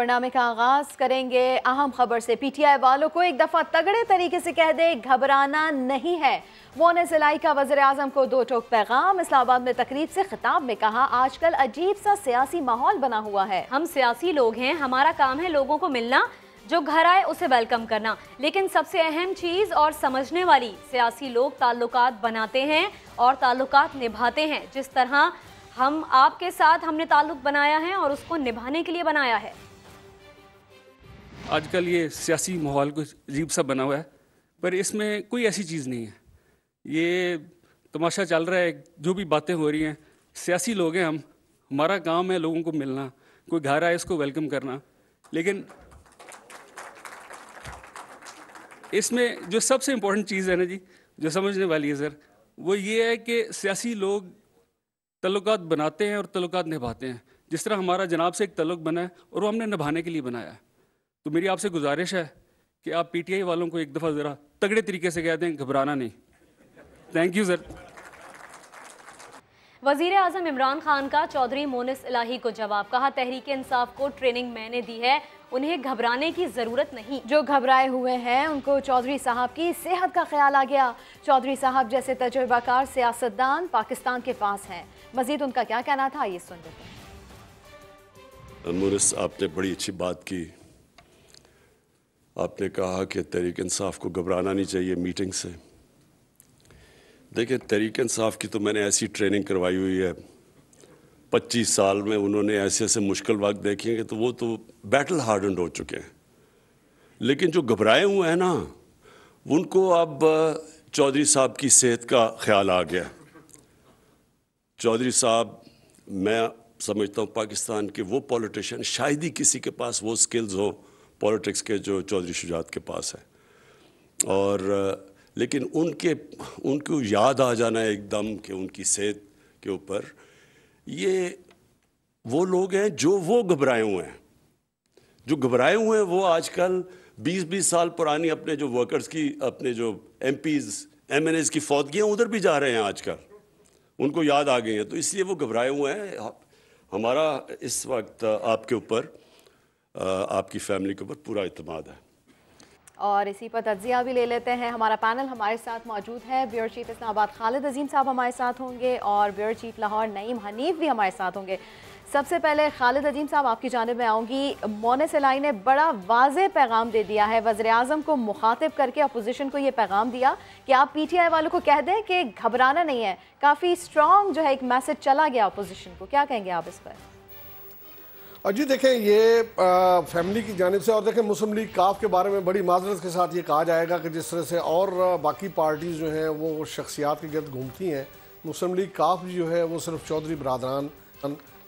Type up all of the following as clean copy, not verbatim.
برنامے کا آغاز کریں گے اہم خبر سے۔ پی ٹی آئی والوں کو ایک دفعہ تگڑے طریقے سے کہہ دے گھبرانا نہیں ہے۔ مونس الہی کا وزیر اعظم کو دو ٹوک پیغام۔ اسلام آباد میں تقریب سے خطاب میں کہا آج کل عجیب سا سیاسی ماحول بنا ہوا ہے۔ ہم سیاسی لوگ ہیں، ہمارا کام ہے لوگوں کو ملنا، جو گھر آئے اسے ویلکم کرنا، لیکن سب سے اہم چیز اور سمجھنے والی، سیاسی لوگ تعلقات بناتے ہیں اور تعلقات نبھاتے ہیں، جس طرح ہم آپ کے ساتھ ہم نے تعلق بنایا ہے اور اس کو نبھانے کے لیے بنایا ہے۔ آج کل یہ سیاسی ماحول کچھ عجیب سا بنا ہوا ہے، پر اس میں کوئی ایسی چیز نہیں ہے۔ یہ تماشا چل رہا ہے، جو بھی باتیں ہو رہی ہیں، سیاسی لوگ ہیں ہم، ہمارا کام ہے لوگوں کو ملنا، کوئی گھر آئے اس کو ویلکم کرنا، لیکن اس میں جو سب سے امپورٹنٹ چیز ہے نا جی، جو سمجھنے والی ہے سر، وہ یہ ہے کہ سیاسی لوگ تعلقات بناتے ہیں اور تعلقات نبھاتے ہیں، جس طرح ہمارا جناب سے ایک تعلق بنا ہے اور وہ ہم نے نبھانے کے لیے بنایا ہے۔ تو میری آپ سے گزارش ہے کہ آپ پی ٹی آئی والوں کو ایک دفعہ ذرا تگڑے طریقے سے کہہ دیں گھبرانا نہیں۔ Thank you sir. وزیر اعظم عمران خان کا چودھری مونس الہی کو جواب، کہا تحریک انصاف کو ٹریننگ میں نے دی ہے، انہیں گھبرانے کی ضرورت نہیں۔ جو گھبرائے ہوئے ہیں ان کو چودھری صاحب کی صحت کا خیال آ گیا۔ چودھری صاحب جیسے تجربہ کار سیاستدان پاکستان کے پاس ہیں۔ مزید ان کا کیا کہنا تھا یہ سن لیتے ہیں۔ مونس، آپ نے بڑی اچھی بات کی۔ آپ نے کہا کہ تحریک انصاف کو گھبرانا نہیں چاہیے میٹنگ سے۔ دیکھیں، تحریک انصاف کی تو میں نے ایسی ٹریننگ کروائی ہوئی ہے، 25 سال میں انہوں نے ایسے ایسے مشکل وقت دیکھیں گے تو وہ تو بیٹل ہارڈنڈ ہو چکے ہیں، لیکن جو گھبرائے ہوئے ہیں نا، ان کو اب چودھری صاحب کی صحت کا خیال آ گیا۔ چودھری صاحب، میں سمجھتا ہوں پاکستان کے وہ پولیٹیشین شاید ہی کسی کے پاس وہ سکلز ہو پولیٹکس کے جو چودھری شجاعت کے پاس ہے، اور لیکن ان کو یاد آ جانا ہے ایک دم کہ ان کی صحت کے اوپر، یہ وہ لوگ ہیں جو وہ گھبرائے ہوئے ہیں۔ جو گھبرائے ہوئے ہیں وہ آج کل 20 سال پرانی اپنے جو ورکرز کی، اپنے جو MPs MNAs کی فوتگیاں ادھر بھی جا رہے ہیں آج کل، ان کو یاد آ گئی ہیں، تو اس لیے وہ گھبرائے ہوئے ہیں۔ ہمارا اس وقت آپ کے اوپر، آپ کی فیملی کے اوپر پورا اعتماد ہے۔ اور اسی پر تجزیہ بھی لے لیتے ہیں۔ ہمارا پینل ہمارے ساتھ موجود ہے۔ بیورو چیف اسلام آباد خالد عظیم صاحب ہمارے ساتھ ہوں گے اور بیورو چیف لاہور نعیم حنیف بھی ہمارے ساتھ ہوں گے۔ سب سے پہلے خالد عظیم صاحب آپ کی جانب میں آؤں گی۔ مونس الہی نے بڑا واضح پیغام دے دیا ہے، وزیر اعظم کو مخاطب کر کے اپوزیشن کو یہ پیغام دیا کہ آپ پی ٹی آئی والوں کو کہہ دیں کہ گھبرانا نہیں ہے۔ کافی اسٹرانگ جو ہے ایک میسج چلا گیا اپوزیشن کو، کیا کہیں گے آپ اس پر؟ جی دیکھیں، یہ فیملی کی جانب سے، اور دیکھیں مسلم لیگ کاف کے بارے میں بڑی معذرت کے ساتھ یہ کہا جائے گا کہ جس طرح سے اور باقی پارٹیز جو ہیں وہ شخصیات کے گرد گھومتی ہیں، مسلم لیگ کاف جو ہے وہ صرف چودھری برادران،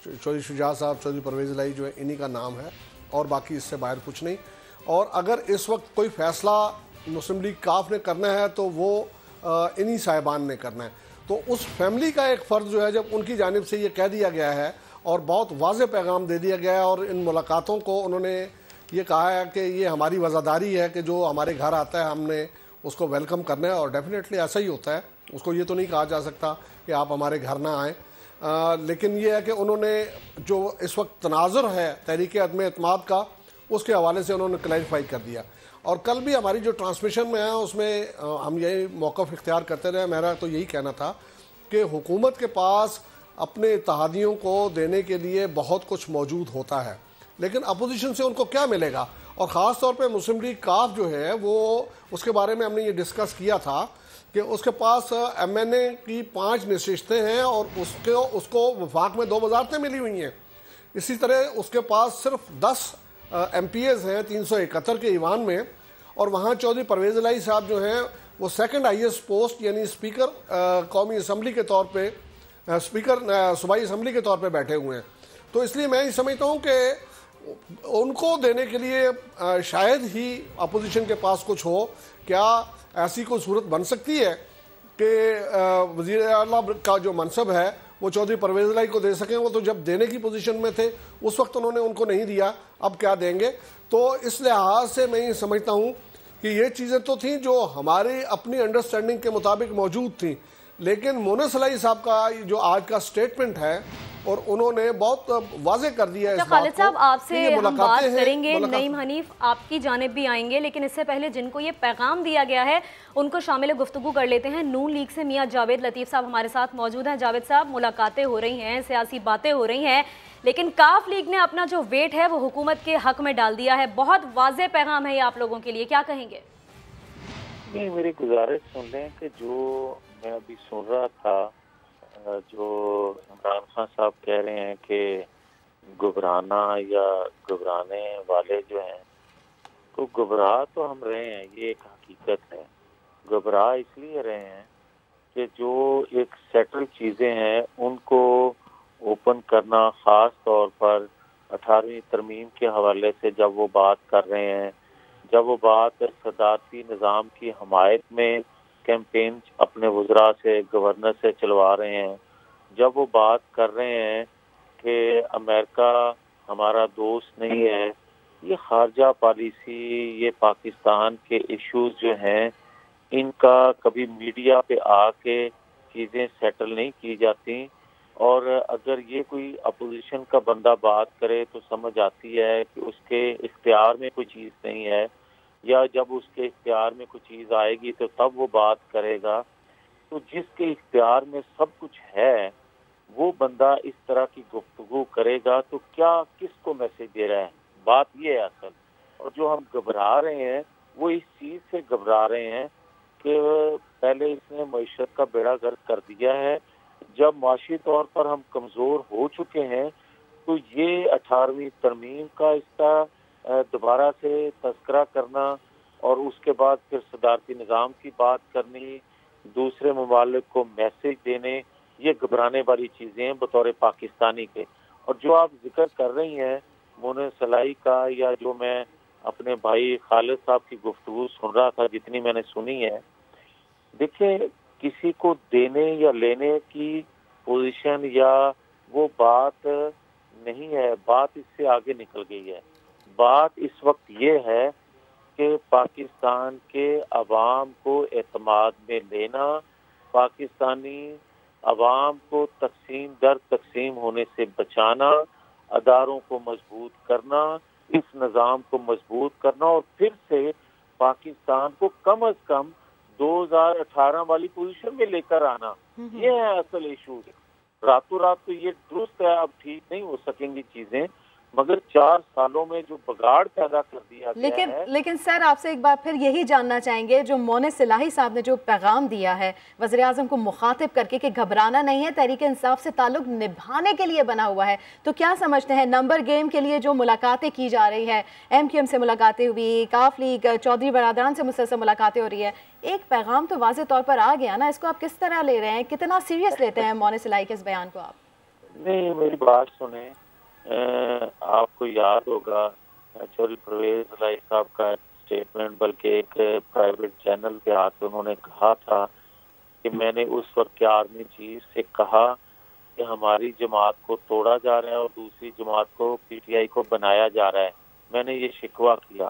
چودھری شجاعت صاحب، چودھری پرویز الہی جو ہے انہی کا نام ہے، اور باقی اس سے باہر کچھ نہیں۔ اور اگر اس وقت کوئی فیصلہ مسلم لیگ کاف نے کرنا ہے تو وہ انہی صاحبان نے کرنا ہے۔ تو اس فیملی کا ایک فرض جو ہے، جب ان کی جانب سے یہ کہہ دیا گیا ہے اور بہت واضح پیغام دے دیا گیا ہے، اور ان ملاقاتوں کو انہوں نے یہ کہا ہے کہ یہ ہماری وزاداری ہے کہ جو ہمارے گھر آتا ہے ہم نے اس کو ویلکم کرنا ہے، اور ڈیفینیٹلی ایسا ہی ہوتا ہے۔ اس کو یہ تو نہیں کہا جا سکتا کہ آپ ہمارے گھر نہ آئیں، لیکن یہ ہے کہ انہوں نے جو اس وقت تناظر ہے تحریک عدم اعتماد کا، اس کے حوالے سے انہوں نے کلیریفائی کر دیا۔ اور کل بھی ہماری جو ٹرانسمیشن میں ہے اس میں ہم یہی موقف اختیار کرتے رہے۔ میرا تو یہی کہنا تھا کہ حکومت کے پاس اپنے اتحادیوں کو دینے کے لیے بہت کچھ موجود ہوتا ہے، لیکن اپوزیشن سے ان کو کیا ملے گا؟ اور خاص طور پہ مسلم لیگ کاف جو ہے وہ، اس کے بارے میں ہم نے یہ ڈسکس کیا تھا کہ اس کے پاس ایم این اے کی 5 نشستیں ہیں اور اس کو وفاق میں 2 وزارتیں ملی ہوئی ہیں۔ اسی طرح اس کے پاس صرف 10 ایم پی ایز ہیں 371 کے ایوان میں، اور وہاں چودھری پرویز الہی صاحب جو ہیں وہ سیکنڈ ہائیسٹ پوسٹ، یعنی اسپیکر قومی اسمبلی کے طور پہ، اسپیکر صوبائی اسمبلی کے طور پہ بیٹھے ہوئے ہیں۔ تو اس لیے میں یہ سمجھتا ہوں کہ ان کو دینے کے لیے شاید ہی اپوزیشن کے پاس کچھ ہو۔ کیا ایسی کوئی صورت بن سکتی ہے کہ وزیر اعلیٰ کا جو منصب ہے وہ چودھری پرویز الہی کو دے سکیں؟ وہ تو جب دینے کی پوزیشن میں تھے اس وقت انہوں نے ان کو نہیں دیا، اب کیا دیں گے؟ تو اس لحاظ سے میں یہ سمجھتا ہوں کہ یہ چیزیں تو تھیں جو ہماری اپنی انڈرسٹینڈنگ کے مطابق موجود تھیں، لیکن مونس الہی صاحب کا جو آج کا سٹیٹمنٹ ہے اور انہوں نے بہت واضح کر دیا ہے اس بات کو۔ خالد صاحب آپ سے ہم بات کریں گے، نعیم حنیف آپ کی جانب بھی آئیں گے، لیکن اس سے پہلے جن کو یہ پیغام دیا گیا ہے ان کو شامل گفتگو کر لیتے ہیں۔ نون لیگ سے میاں جاوید لطیف صاحب ہمارے ساتھ موجود ہیں۔ جاوید صاحب، ملاقاتیں ہو رہی ہیں، سیاسی باتیں ہو رہی ہیں، لیکن کاف لیگ نے اپنا جو ویٹ ہے وہ حکومت کے حق میں ڈال دیا ہے۔ بہت واضح پیغام ہے یہ آپ لوگوں کے لیے، کیا کہیں گے؟ نہیں، میری گزارش سن لیں کہ جو میں ابھی سن رہا تھا، جو عمران خان صاحب کہہ رہے ہیں کہ گھبرانا یا گھبرانے والے جو ہیں، تو گھبراہ تو ہم رہے ہیں، یہ ایک حقیقت ہے۔ گھبراہ اس لیے رہے ہیں کہ جو ایک سیٹل چیزیں ہیں ان کو اوپن کرنا، خاص طور پر 18ویں ترمیم کے حوالے سے جب وہ بات کر رہے ہیں، جب وہ بات صدارتی نظام کی حمایت میں کیمپین اپنے وزراء سے، گورنر سے چلوا رہے ہیں، جب وہ بات کر رہے ہیں کہ امریکہ ہمارا دوست نہیں ہے، یہ خارجہ پالیسی، یہ پاکستان کے ایشوز جو ہیں ان کا کبھی میڈیا پہ آ کے چیزیں سیٹل نہیں کی جاتی، اور اگر یہ کوئی اپوزیشن کا بندہ بات کرے تو سمجھ آتی ہے کہ اس کے اختیار میں کوئی چیز نہیں ہے، یا جب اس کے اختیار میں کوئی چیز آئے گی تو تب وہ بات کرے گا۔ تو جس کے اختیار میں سب کچھ ہے وہ بندہ اس طرح کی گفتگو کرے گا تو کیا کس کو میسج دے رہا ہے؟ بات یہ ہے اصل۔ اور جو ہم گھبرا رہے ہیں وہ اس چیز سے گھبرا رہے ہیں کہ پہلے اس نے معیشت کا بیڑا غرق کر دیا ہے، جب معاشی طور پر ہم کمزور ہو چکے ہیں تو یہ 18ویں ترمیم کا اس کا دوبارہ سے تذکرہ کرنا اور اس کے بعد پھر صدارتی نظام کی بات کرنی، دوسرے ممالک کو میسج دینے، یہ گھبرانے والی چیزیں ہیں بطور پاکستانی کے۔ اور جو آپ ذکر کر رہی ہیں مونے سلائی کا، یا جو میں اپنے بھائی خالد صاحب کی گفتگو سن رہا تھا جتنی میں نے سنی ہے، دیکھیں کسی کو دینے یا لینے کی پوزیشن یا وہ بات نہیں ہے، بات اس سے آگے نکل گئی ہے۔ بات اس وقت یہ ہے کہ پاکستان کے عوام کو اعتماد میں لینا، پاکستانی عوام کو تقسیم در تقسیم ہونے سے بچانا، اداروں کو مضبوط کرنا، اس نظام کو مضبوط کرنا، اور پھر سے پاکستان کو کم از کم 2018 والی پوزیشن میں لے کر آنا، یہ ہے اصل ایشو۔ راتوں رات تو یہ درست ہے، اب ٹھیک نہیں ہو سکیں گی چیزیں، مگر 4 سالوں میں جو بگاڑ پیدا کر دیا گیا ہے۔ لیکن سر آپ سے ایک بار پھر یہی جاننا چاہیں گے، جو مونے سلاہی صاحب نے جو پیغام دیا ہے وزیراعظم کو مخاطب کر کے کہ گھبرانا نہیں ہے، تحریک انصاف سے تعلق نبھانے کے لیے بنا ہوا ہے، تو کیا سمجھتے ہیں نمبر گیم کے لیے جو ملاقاتیں کی جا رہی ہے، ایم کیو ایم سے ملاقاتیں ہوئی، کاف لیگ، چودھری برادران سے مسلسل ملاقاتیں ہو رہی ہے، ایک پیغام تو واضح طور پر آ گیا نا، اس کو آپ کس طرح لے رہے ہیں، کتنا سیریس لیتے ہیں مونے سلاہی کے اس بیان کو آپ؟ نہیں، میری بات سنیں، آپ کو یاد ہوگا چودھری پرویز الہی صاحب کا اسٹیٹمنٹ، بلکہ ایک پرائیویٹ چینل کے ہاتھ انہوں نے کہا تھا کہ میں نے اس وقت کے آرمی چیف سے کہا کہ ہماری جماعت کو توڑا جا رہا ہے اور دوسری جماعت کو پی ٹی آئی کو بنایا جا رہا ہے، میں نے یہ شکوہ کیا۔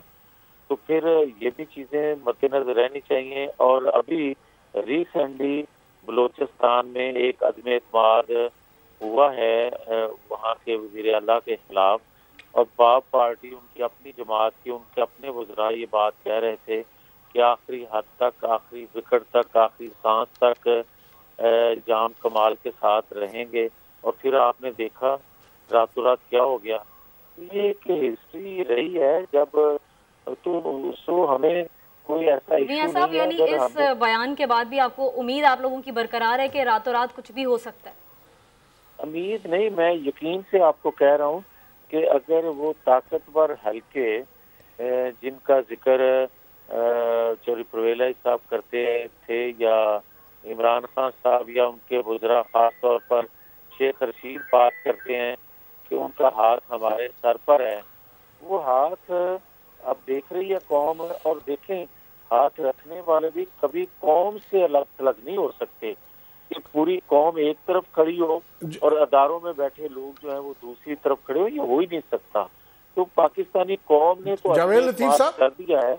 تو پھر یہ بھی چیزیں مد نظر رہنی چاہیے۔ اور ابھی ریسنٹلی بلوچستان میں ایک عدم اعتماد ہوا ہے وہاں کے وزیر اعلیٰ کے خلاف، اور باب پارٹی ان کی اپنی جماعت کی، ان کے اپنے وزراء یہ بات کہہ رہے تھے کہ آخری حد تک، آخری وکٹ تک، آخری سانس تک جام کمال کے ساتھ رہیں گے، اور پھر آپ نے دیکھا راتوں رات کیا ہو گیا۔ یہ ایک ہسٹری رہی ہے، جب تو ہمیں کوئی ایسا ایشو میاں صاحب، نہیں ہے۔ یعنی اس بیان کے بعد بھی آپ کو امید آپ لوگوں کی برقرار ہے کہ راتوں رات کچھ بھی ہو سکتا ہے؟ امید نہیں، میں یقین سے آپ کو کہہ رہا ہوں کہ اگر وہ طاقتور حلقے جن کا ذکر چودھری پرویز الہی صاحب کرتے تھے، یا عمران خان صاحب یا ان کے وزراء، خاص طور پر شیخ رشید بات کرتے ہیں کہ ان کا ہاتھ ہمارے سر پر ہے، وہ ہاتھ اب دیکھ رہی ہے قوم، اور دیکھیں ہاتھ رکھنے والے بھی کبھی قوم سے الگ تھلگ نہیں ہو سکتے، کہ پوری قوم ایک طرف کھڑی ہو اور اداروں میں بیٹھے لوگ جو ہیں وہ دوسری طرف کھڑے ہو، یہ ہو ہی نہیں سکتا۔ تو پاکستانی قوم نے تو کر دیا ہے،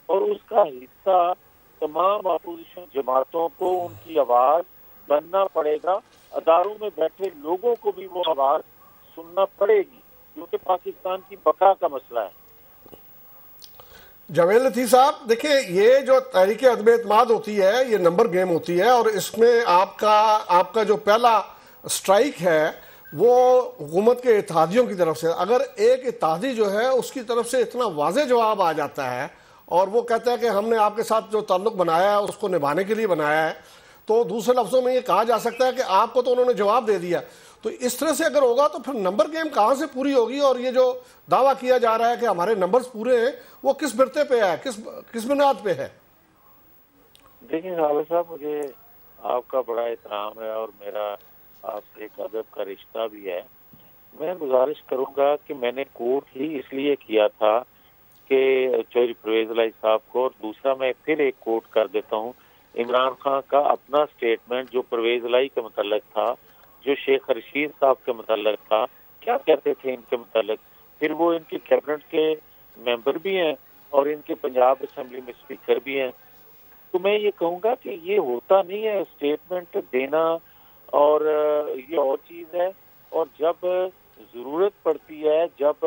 اور اس کا حصہ تمام اپوزیشن جماعتوں کو ان کی آواز بننا پڑے گا، اداروں میں بیٹھے لوگوں کو بھی وہ آواز سننا پڑے گی، کیونکہ پاکستان کی بقا کا مسئلہ ہے۔ جاوید لطیف صاحب دیکھیں، یہ جو تحریک عدم اعتماد ہوتی ہے یہ نمبر گیم ہوتی ہے، اور اس میں آپ کا جو پہلا سٹرائک ہے وہ حکومت کے اتحادیوں کی طرف سے، اگر ایک اتحادی جو ہے اس کی طرف سے اتنا واضح جواب آ جاتا ہے اور وہ کہتا ہے کہ ہم نے آپ کے ساتھ جو تعلق بنایا ہے اس کو نبھانے کے لیے بنایا ہے، تو دوسرے لفظوں میں یہ کہا جا سکتا ہے کہ آپ کو تو انہوں نے جواب دے دیا۔ تو اس طرح سے اگر ہوگا تو پھر نمبر گیم کہاں سے پوری ہوگی؟ اور یہ جو دعویٰ کیا جا رہا ہے کہ ہمارے نمبرز پورے ہیں، وہ کس برتے پہ ہے، کس بنیاد پہ ہے؟ دیکھیں غالب صاحب، مجھے آپ کا بڑا احترام ہے اور میرا آپ سے ایک ادب کا رشتہ بھی ہے۔ میں گزارش کروں گا کہ میں نے کوٹ ہی اس لیے کیا تھا کہ چودھری پرویز الہی صاحب کو، اور دوسرا میں پھر ایک کوٹ کر دیتا ہوں عمران خان کا اپنا سٹیٹمنٹ جو پرویز الہی کے متعلق تھا، جو شیخ رشید صاحب کے متعلق تھا، کیا کہتے تھے ان کے متعلق۔ پھر وہ ان کے کیبنٹ کے ممبر بھی ہیں اور ان کے پنجاب اسمبلی میں اسپیکر بھی ہیں۔ تو میں یہ کہوں گا کہ یہ ہوتا نہیں ہے سٹیٹمنٹ دینا، اور یہ اور چیز ہے، اور جب ضرورت پڑتی ہے، جب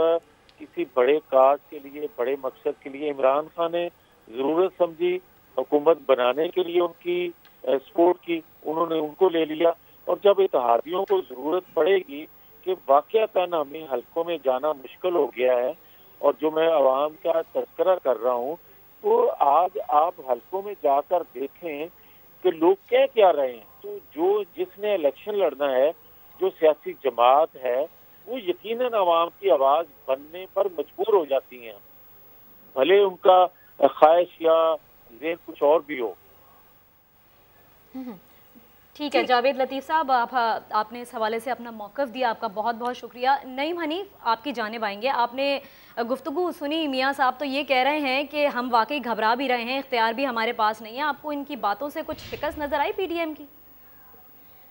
کسی بڑے کاز کے لیے، بڑے مقصد کے لیے عمران خان نے ضرورت سمجھی حکومت بنانے کے لیے ان کی سپورٹ کی، انہوں نے ان کو لے لیا، اور جب اتحادیوں کو ضرورت پڑے گی کہ واقعتاً ہمیں حلقوں میں جانا مشکل ہو گیا ہے، اور جو میں عوام کا تذکرہ کر رہا ہوں، تو آج آپ حلقوں میں جا کر دیکھیں کہ لوگ کہہ کیا رہے ہیں۔ تو جس نے الیکشن لڑنا ہے، جو سیاسی جماعت ہے، وہ یقیناً عوام کی آواز بننے پر مجبور ہو جاتی ہیں، بھلے ان کا خواہش یا ذہن کچھ اور بھی ہو۔ ٹھیک ہے جاوید لطیف صاحب، آپ نے اس حوالے سے اپنا موقف دیا، آپ کا بہت بہت شکریہ۔ نعیم حنیف، آپ کی جانب آئیں گے۔ آپ نے گفتگو سنی، میاں صاحب تو یہ کہہ رہے ہیں کہ ہم واقعی گھبرا بھی رہے ہیں، اختیار بھی ہمارے پاس نہیں ہے۔ آپ کو ان کی باتوں سے کچھ شکست نظر آئی پی ڈی ایم کی؟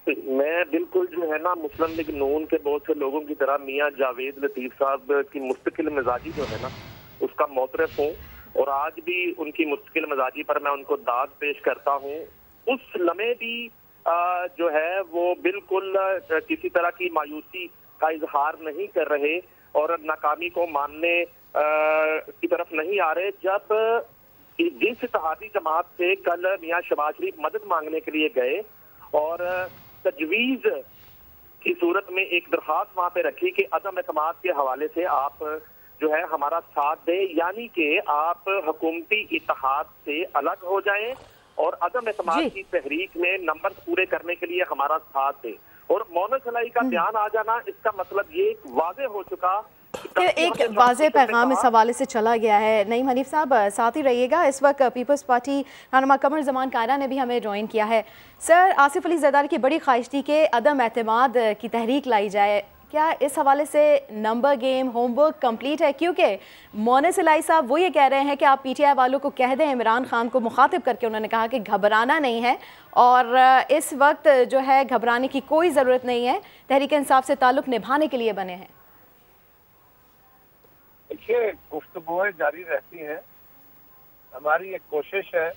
میں بالکل جو ہے نا مسلم لیگ نون کے بہت سے لوگوں کی طرح میاں جاوید لطیف صاحب کی مستقل مزاجی جو ہے نا اس کا معترف ہوں، اور آج بھی ان کی مستقل مزاجی پر میں ان کو داد پیش کرتا ہوں۔ اس لمحے بھی جو ہے وہ بالکل کسی طرح کی مایوسی کا اظہار نہیں کر رہے اور ناکامی کو ماننے کی طرف نہیں آ رہے۔ جب جس اتحادی جماعت سے کل میاں شہباز شریف مدد مانگنے کے لیے گئے اور تجویز کی صورت میں ایک درخواست وہاں پہ رکھی کہ عدم اعتماد کے حوالے سے آپ جو ہے ہمارا ساتھ دیں، یعنی کہ آپ حکومتی اتحاد سے الگ ہو جائیں اور عدم اعتماد کی تحریک میں نمبر پورے کرنے کے لیے ہمارا ساتھ دیں، اور مونس الہی کا بیان آ جانا اس کا مطلب یہ واضح ہو چکا کہ ایک واضح پیغام اس حوالے سے چلا گیا ہے۔ نعیم حنیف صاحب ساتھ ہی رہیے گا۔ اس وقت پیپلز پارٹی رہنما قمر زمان کائرہ نے بھی ہمیں جوائن کیا ہے۔ سر، آصف علی زرداری کی بڑی خواہش تھی کہ عدم اعتماد کی تحریک لائی جائے، کیا اس حوالے سے number game home work complete ہے؟ کیونکہ مونس الہی صاحب وہ یہ کہہ رہے ہیں کہ آپ پی ٹی آئی والوں کو کہہ دیں، عمران خان کو مخاطب کر کے انہوں نے کہا کہ گھبرانا نہیں ہے، اور اس وقت جو ہے گھبرانے کی کوئی ضرورت نہیں ہے، تحریک انصاف سے تعلق نبھانے کے لیے بنے ہیں۔ دیکھیے، گفتگویں جاری رہتی ہیں، ہماری ایک کوشش ہے،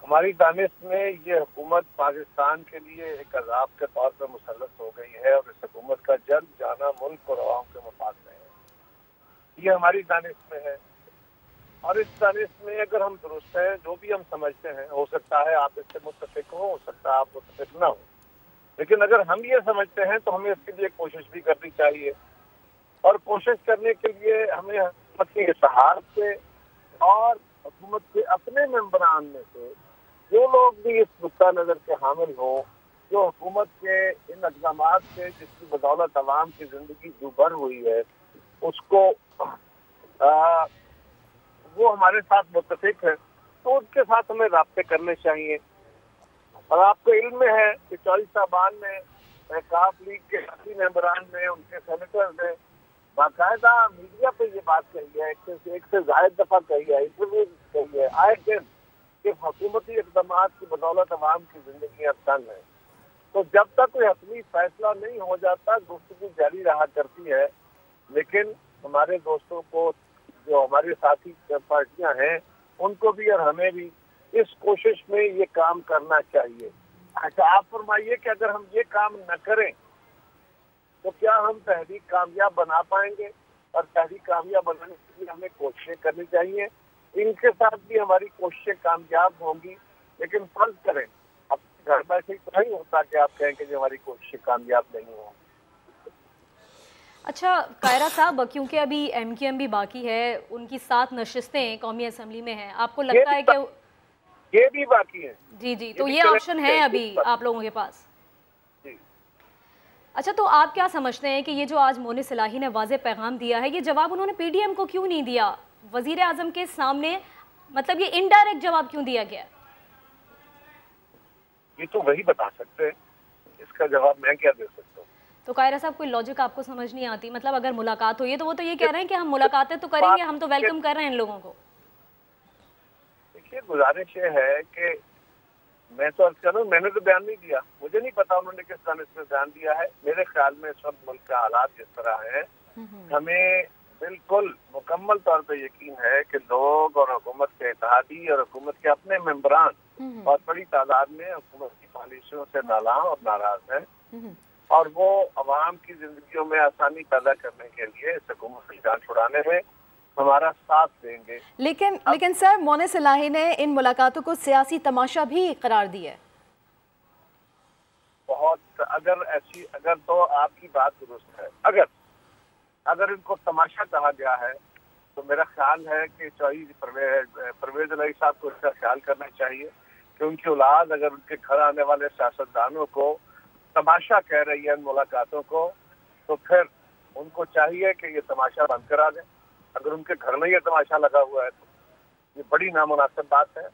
ہماری دانش میں یہ حکومت پاکستان کے لیے ایک عذاب کے طور پر مسلط ہو گئی ہے، اور اس حکومت کا جلد جانا ملک اور عوام کے مفاد میں ہے، یہ ہماری دانش میں ہے۔ اور اس دانش میں اگر ہم درست ہیں، جو بھی ہم سمجھتے ہیں، ہو سکتا ہے آپ اس سے متفق ہوں، ہو سکتا ہے آپ متفق نہ ہوں، لیکن اگر ہم یہ سمجھتے ہیں تو ہمیں اس کے لیے کوشش بھی کرنی چاہیے، اور کوشش کرنے کے لیے ہمیں حکومت کے اتحاد سے اور حکومت کے اپنے ممبران میں سے جو لوگ بھی اس نقطہ نظر کے حامل ہوں، جو حکومت کے ان اقدامات سے جس کی بدولت عوام کی زندگی دوبھر ہوئی ہے، اس کو وہ ہمارے ساتھ متفق ہے، تو ان کے ساتھ ہمیں رابطے کرنے چاہیے۔ اور آپ کو علم میں ہے کہ 24 شعبان میں کاف لیگ کے 80 ممبران نے، ان کے سینیٹر نے باقاعدہ میڈیا پہ یہ بات کہی ہے، ایک سے زائد دفعہ کہی ہے، انٹرویو کہی ہے آئے دن کہ حکومتی اقدامات کی بدولت عوام کی زندگیاں تنگ ہیں۔ تو جب تک کوئی حتمی فیصلہ نہیں ہو جاتا، گفتگو جاری رہا کرتی ہے، لیکن ہمارے دوستوں کو، جو ہمارے ساتھی پارٹیاں ہیں، ان کو بھی اور ہمیں بھی اس کوشش میں یہ کام کرنا چاہیے اچھا آپ فرمائیے کہ اگر ہم یہ کام نہ کریں تو کیا ہم تحریک کامیاب بنا پائیں گے؟ اور تحریک کامیاب بنانے کے لیے ہمیں کوششیں کرنی چاہیے. ان کے ساتھ بھی ہماری کوششیں کامیاب ہوں گی. لیکن فرض کریں اب گھر بیٹھے ہی تو نہیں ہوتا کہ آپ کہیں کہ ہماری کوششیں کامیاب نہیں ہوں. اچھا قاہرہ صاحب، کیونکہ ابھی ایم کیو ایم بھی باقی ہے، ان کی 7 نشستیں قومی اسمبلی میں ہیں، آپ کو لگتا ہے کہ یہ بھی باقی ہیں؟ جی تو یہ آپشن ہے ابھی آپ لوگوں کے پاس؟ جی. اچھا تو آپ کیا سمجھتے ہیں کہ یہ جو آج مونس الہی نے واضح پیغام دیا ہے، یہ جواب انہوں نے پی ڈی ایم کو کیوں نہیں دیا وزیر اعظم کے سامنے؟ مطلب یہ انڈائریکٹ جواب کیوں دیا گیا؟ یہ تو وہی بتا سکتے ہیں، اس کا جواب میں کیا دے سکتا ہوں. تو قاہرہ صاحب کوئی لاجک آپ کو سمجھ نہیں آتی؟ مطلب اگر ملاقات ہوئی ہے تو وہ تو یہ کہہ رہے ہیں کہ ہم ملاقاتیں تو کریں گے، ہم تو ویلکم کر رہے ہیں ان لوگوں کو. دیکھیے گزارش یہ ہے کہ میں تو عرض کر رہا ہوں، میں نے تو بیان نہیں دیا، مجھے نہیں پتا انہوں نے کس طرح اس میں بیان دیا ہے. میرے خیال میں اس وقت ملک کا حالات جس طرح ہیں، ہمیں بالکل مکمل طور پہ یقین ہے کہ لوگ اور حکومت کے اتحادی اور حکومت کے اپنے ممبران بہت بڑی تعداد میں حکومت کی پالیسیوں سے نالاں اور ناراض ہیں، اور وہ عوام کی زندگیوں میں آسانی پیدا کرنے کے لیے اس حکومت کی جان چھڑانے میں ہمارا ساتھ دیں گے. لیکن سر مونس الہی نے ان ملاقاتوں کو سیاسی تماشا بھی قرار دیا ہے. بہت اگر تو آپ کی بات درست ہے، اگر ان کو تماشا کہا گیا ہے تو میرا خیال ہے کہ پرویز الہی صاحب کو اس کا خیال کرنا چاہیے کہ ان کی اولاد اگر ان کے گھر آنے والے سیاستدانوں کو تماشا کہہ رہی ہے ان ملاقاتوں کو، تو پھر ان کو چاہیے کہ یہ تماشا بند کرا دیں. اگر ان کے گھر میں یہ تماشا لگا ہوا ہے تو یہ بڑی نامناسب بات ہے.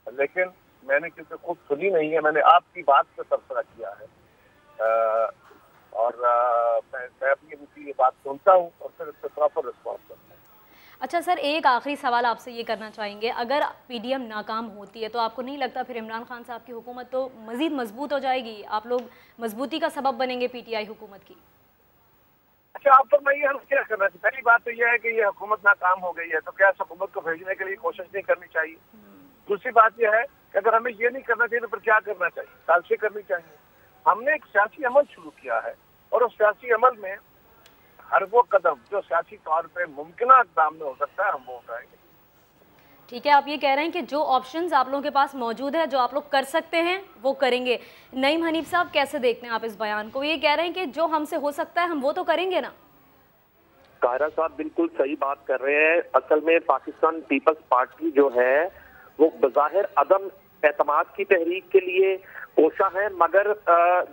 لیکن میں نے کیونکہ خود سنی نہیں ہے، میں نے آپ کی بات پہ تبصرہ کیا ہے، اور میں اپنی ان کی یہ بات سنتا ہوں اور پھر اس پہ پراپر رسپانس کرتا ہوں. اچھا سر، ایک آخری سوال آپ سے یہ کرنا چاہیں گے، اگر پی ڈی ایم ناکام ہوتی ہے تو آپ کو نہیں لگتا پھر عمران خان صاحب کی حکومت تو مزید مضبوط ہو جائے گی؟ آپ لوگ مضبوطی کا سبب بنیں گے پی ٹی آئی حکومت کی؟ اچھا آپ فرمائیے ہم کیا کرنا چاہیے؟ پہلی بات تو یہ ہے کہ یہ حکومت ناکام ہو گئی ہے تو کیا اس حکومت کو بھیجنے کے لیے کوشش نہیں کرنی چاہیے؟ دوسری بات یہ ہے کہ اگر ہمیں یہ نہیں کرنا چاہیے تو پھر کیا کرنا چاہیے؟ سازشیں کرنی چاہیے. ہم نے ایک سیاسی عمل شروع کیا ہے اور اس سیاسی عمل میں ہر وہ قدم جو سیاسی طور پہ ممکنہ اقدام میں ہو سکتا ہے ہم وہ اٹھائیں گے. ٹھیک ہے، آپ یہ کہہ رہے ہیں کہ جو آپشنز آپ لوگوں کے پاس موجود ہے، جو آپ لوگ کر سکتے ہیں وہ کریں گے. نعیم حنیف صاحب کیسے دیکھتے ہیں آپ اس بیان کو؟ یہ کہہ رہے ہیں کہ جو ہم سے ہو سکتا ہے ہم وہ تو کریں گے نا. قاہرہ صاحب بالکل صحیح بات کر رہے ہیں. اصل میں پاکستان پیپلز پارٹی جو ہے وہ بظاہر عدم اعتماد کی تحریک کے لیے کوشاں ہے، مگر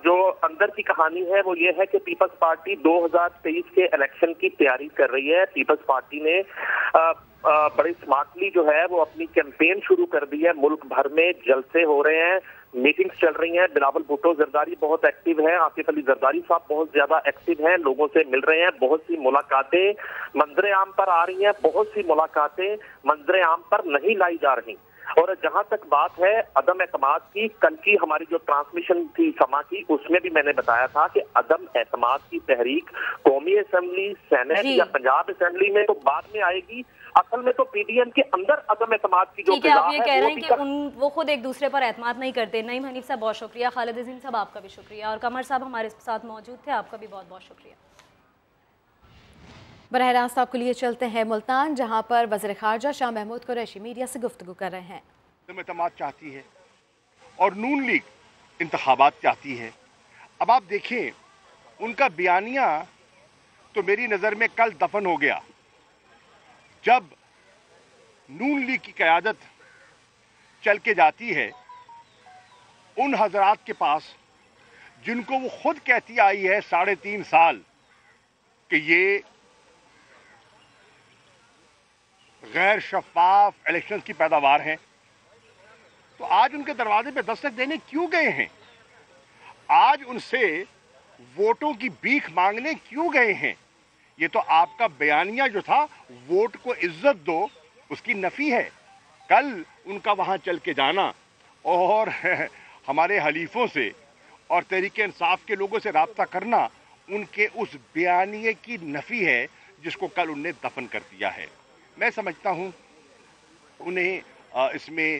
جو اندر کی کہانی ہے وہ یہ ہے کہ پیپلز پارٹی 2023 کے الیکشن کی تیاری کر رہی ہے. پیپلز پارٹی نے بڑی سمارٹلی جو ہے وہ اپنی کیمپین شروع کر دی ہے. ملک بھر میں جلسے ہو رہے ہیں، میٹنگز چل رہی ہیں. بلاول بھٹو زرداری بہت ایکٹیو ہیں، آصف علی زرداری صاحب بہت زیادہ ایکٹیو ہیں، لوگوں سے مل رہے ہیں. بہت سی ملاقاتیں منظر عام پر آ رہی ہیں، بہت سی ملاقاتیں منظر عام پر نہیں لائی جا رہی. اور جہاں تک بات ہے عدم اعتماد کی، کل کی ہماری جو ٹرانسمیشن تھی سما کی، اس میں بھی میں نے بتایا تھا کہ عدم اعتماد کی تحریک قومی اسمبلی، سینٹ یا پنجاب اسمبلی میں تو بعد میں آئے گی. اصل میں تو پی ڈی ایم کے اندر عدم اعتماد کی جو ٹھیک ہے، آپ یہ کہہ رہے ہیں کہ وہ خود ایک دوسرے پر اعتماد نہیں کرتے. نعیم حنیف صاحب بہت شکریہ، خالد عظیم صاحب آپ کا بھی شکریہ، اور قمر صاحب ہمارے ساتھ موجود تھے، آپ کا بھی بہت بہت شکریہ. براہ راست آپ کے لیے چلتے ہیں ملتان، جہاں پر وزیر خارجہ شاہ محمود قریشی میڈیا سے گفتگو کر رہے ہیں. عدم اعتماد چاہتی ہے اور نون لیگ انتخابات چاہتی ہے. اب آپ دیکھیں ان کا بیانیہ تو میری نظر میں کل دفن ہو گیا. جب نون لیگ کی قیادت چل کے جاتی ہے ان حضرات کے پاس جن کو وہ خود کہتی آئی ہے 3.5 سال کہ یہ غیر شفاف الیکشنز کی پیداوار ہیں، تو آج ان کے دروازے پہ دستک دینے کیوں گئے ہیں؟ آج ان سے ووٹوں کی بھیک مانگنے کیوں گئے ہیں؟ یہ تو آپ کا بیانیہ جو تھا ووٹ کو عزت دو اس کی نفی ہے. کل ان کا وہاں چل کے جانا اور ہمارے حلیفوں سے اور تحریک انصاف کے لوگوں سے رابطہ کرنا ان کے اس بیانیے کی نفی ہے جس کو کل ان نے دفن کر دیا ہے. میں سمجھتا ہوں انہیں اس میں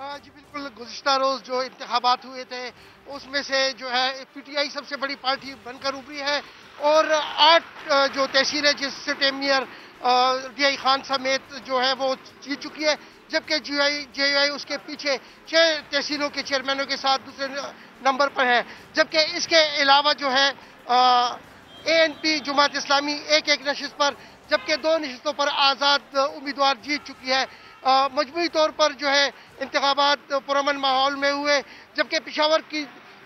جی بالکل، گزشتہ روز جو انتخابات ہوئے تھے اس میں سے جو ہے پی ٹی آئی سب سے بڑی پارٹی بن کر ابھری ہے اور 8 جو تحصیلیں جس سے ٹیمیر ڈی آئی خان سمیت جو ہے وہ جیت چکی ہے، جبکہ جے یو آئی اس کے پیچھے 6 تحصیلوں کے چیئرمینوں کے ساتھ دوسرے نمبر پر ہے، جبکہ اس کے علاوہ جو ہے اے این پی جماعت اسلامی ایک نشست پر، جبکہ 2 نشستوں پر آزاد امیدوار جیت چکی ہے۔ مجموعی طور پر جو ہے انتخابات پرامن ماحول میں ہوئے، جبکہ پشاور کی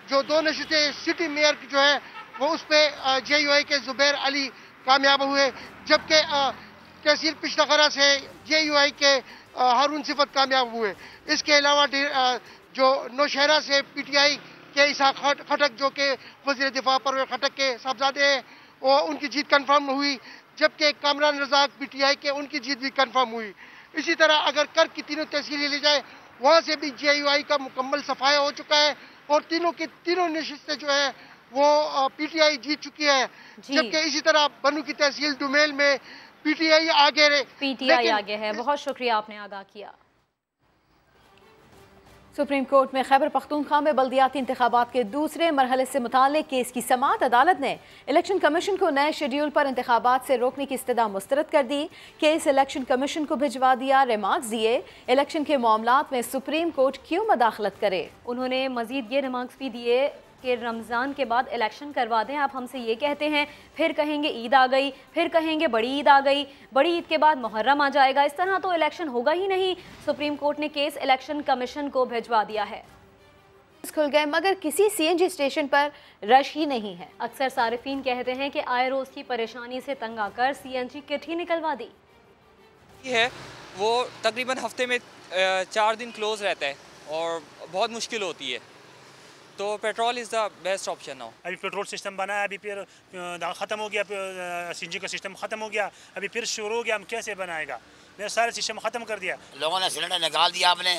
جو 2 نشستیں سٹی میئر کی جو ہے وہ اس پہ جے یو آئی کے زبیر علی کامیاب ہوئے، جبکہ تحصیل پشتخرہ سے جے یو آئی کے ہارون صفت کامیاب ہوئے۔ اس کے علاوہ جو نوشہرہ سے پی ٹی آئی کے اسحاق خٹک جو کہ وزیر دفاع پرویز خٹک کے صاحبزادے ہیں، وہ ان کی جیت کنفرم ہوئی، جبکہ کامران رزاق پی ٹی آئی کے ان کی جیت بھی کنفرم ہوئی۔ اسی طرح اگر کرک کی 3 تحصیلیں لی جائے وہاں سے بھی جے یو آئی کا مکمل صفایا ہو چکا ہے اور تینوں نشستیں جو ہے وہ پی ٹی آئی جیت چکی ہے، جبکہ اسی طرح بنو کی تحصیل ڈومیل میں پی ٹی آئی آگے ہے۔ بہت شکریہ، آپ نے آگاہ کیا۔ سپریم کورٹ میں خیبر پختونخوا میں بلدیاتی انتخابات کے دوسرے مرحلے سے متعلق کیس کی سماعت عدالت نے الیکشن کمیشن کو نئے شیڈیول پر انتخابات سے روکنے کی استدعا مسترد کر دی۔ کیس الیکشن کمیشن کو بھجوا دیا، ریمارکس دیے الیکشن کے معاملات میں سپریم کورٹ کیوں مداخلت کرے۔ انہوں نے مزید یہ ریمارکس بھی دیے کہ رمضان کے بعد الیکشن کروا دیں، آپ ہم سے یہ کہتے ہیں، پھر کہیں گے عید آ گئی، پھر کہیں گے بڑی عید آ گئی، بڑی عید کے بعد محرم آ جائے گا، اس طرح تو الیکشن ہوگا ہی نہیں۔ سپریم کورٹ نے کیس الیکشن کمیشن کو بھجوا دیا ہے۔ کھل گئے مگر کسی سی این جی اسٹیشن پر رش ہی نہیں ہے۔ اکثر صارفین کہتے ہیں کہ آئے روز کی پریشانی سے تنگ آ کر سی این جی کٹ ہی نکلوا دی ہے۔ وہ تقریباً ہفتے میں 4 دن کلوز رہتا ہے اور بہت مشکل ہوتی ہے، تو petrol is the best option now. ابھی پیٹرول سسٹم بنا ہے، ابھی پھر ختم ہو گیا، سی این جی کا سسٹم ختم ہو گیا، ابھی پھر شروع ہو گیا، ہم کیسے بنائے گا؟ میں سارے سسٹم ختم کر دیا۔ لوگوں نے سلنڈر نکال دیا، آپ نے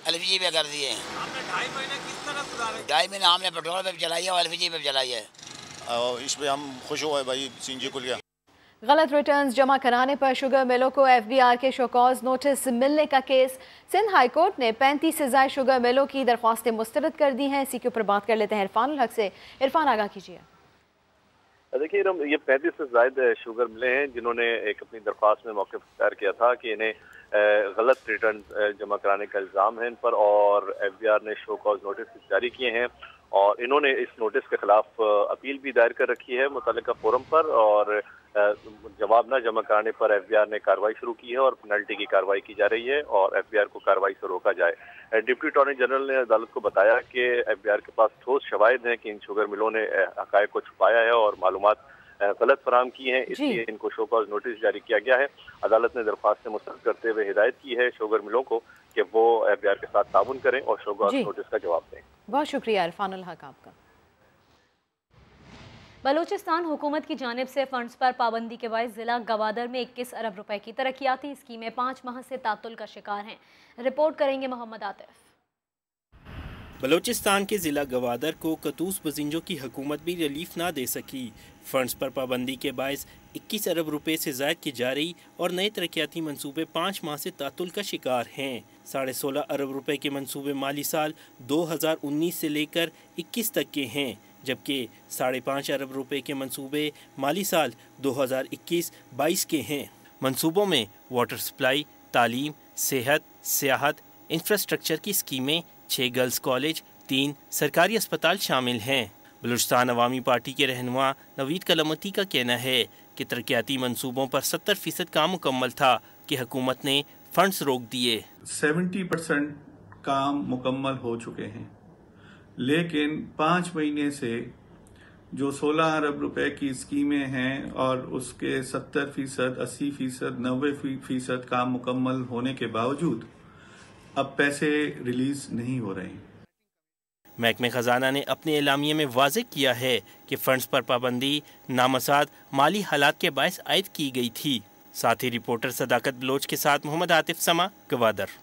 ایل پی جی پہ کر دیے۔ 2.5 مہینے ہم نے پیٹرول پہ چلائی ہے اور ایل پی جی پہ چلائی ہے۔ اس پہ ہم خوش ہوئے بھائی، سی این جی کھل گیا۔ غلط ریٹرنز جمع کرانے پر شوگر ملوں کو ایف بی آر کے شوکاز نوٹس ملنے کا کیس۔ سندھ ہائی کورٹ نے 35 سے زائد شوگر ملوں کی درخواستیں مسترد کر دی ہیں۔ اسی کے اوپر بات کر لیتے ہیں عرفان الحق سے۔ عرفان، آگاہ کیجیے۔ دیکھیے، یہ 35 سے زائد شوگر ملیں ہیں جنہوں نے ایک اپنی درخواست میں موقف اختیار کیا تھا کہ انہیں غلط ریٹرنز جمع کرانے کا الزام ہے ان پر، اور ایف بی آر نے شو کاز نوٹس جاری کیے ہیں اور انہوں نے اس نوٹس کے خلاف اپیل بھی دائر کر رکھی ہے متعلقہ فورم پر، اور جواب نہ جمع کرانے پر ایف بی آر نے کارروائی شروع کی ہے اور پینلٹی کی کارروائی کی جا رہی ہے اور ایف بی آر کو کارروائی سے روکا جائے۔ ڈپٹی اٹارنی جنرل نے عدالت کو بتایا کہ ایف بی آر کے پاس ٹھوس شواہد ہیں کہ ان شوگر ملوں نے حقائق کو چھپایا ہے اور معلومات غلط فراہم کی ہیں، اس لیے ان کو شو کاز نوٹس جاری کیا گیا ہے۔ عدالت نے درخواست مسترد کرتے ہوئے ہدایت کی ہے شوگر ملوں کو کہ وہ ایف بی آر کے ساتھ تعاون کریں اور شو کاز نوٹس کا جواب دیں۔ بہت شکریہ عرفان الحق آپ کا۔ بلوچستان حکومت کی جانب سے فنڈز پر پابندی کے باعث ضلع گوادر میں 21 ارب روپے کی ترقیاتی اسکیمیں 5 ماہ سے تعطل کا شکار ہیں۔ رپورٹ کریں گے محمد عاطف۔ بلوچستان کے ضلع گوادر کو قطوس بزنجوں کی حکومت بھی ریلیف نہ دے سکی۔ فنڈز پر پابندی کے باعث 21 ارب روپے سے زائد کی جاری اور نئے ترقیاتی منصوبے 5 ماہ سے تعطل کا شکار ہیں۔ 16.5 ارب روپے کے منصوبے مالی سال 2019 سے لے کر 21 تک کے ہیں، جبکہ 5.5 ارب روپے کے منصوبے مالی سال 2021-22 کے ہیں۔ منصوبوں میں واٹر سپلائی، تعلیم، صحت، سیاحت، انفراسٹرکچر کی اسکیمیں، 6 گرلز کالج، 3 سرکاری اسپتال شامل ہیں۔ بلوچستان عوامی پارٹی کے رہنما نوید کلامتی کا کہنا ہے کہ ترقیاتی منصوبوں پر 70% کام مکمل تھا کہ حکومت نے فنڈز روک دیے۔ 70% کام مکمل ہو چکے ہیں، لیکن 5 مہینے سے جو 16 ارب روپے کی اسکیمیں ہیں اور اس کے 70%، 80%، 90% کام مکمل ہونے کے باوجود اب پیسے ریلیز نہیں ہو رہے ہیں۔ محکمہ خزانہ نے اپنے اعلامیے میں واضح کیا ہے کہ فنڈز پر پابندی نامساعد مالی حالات کے باعث عائد کی گئی تھی۔ ساتھی رپورٹر صداقت بلوچ کے ساتھ محمد عاطف سما، گوادر۔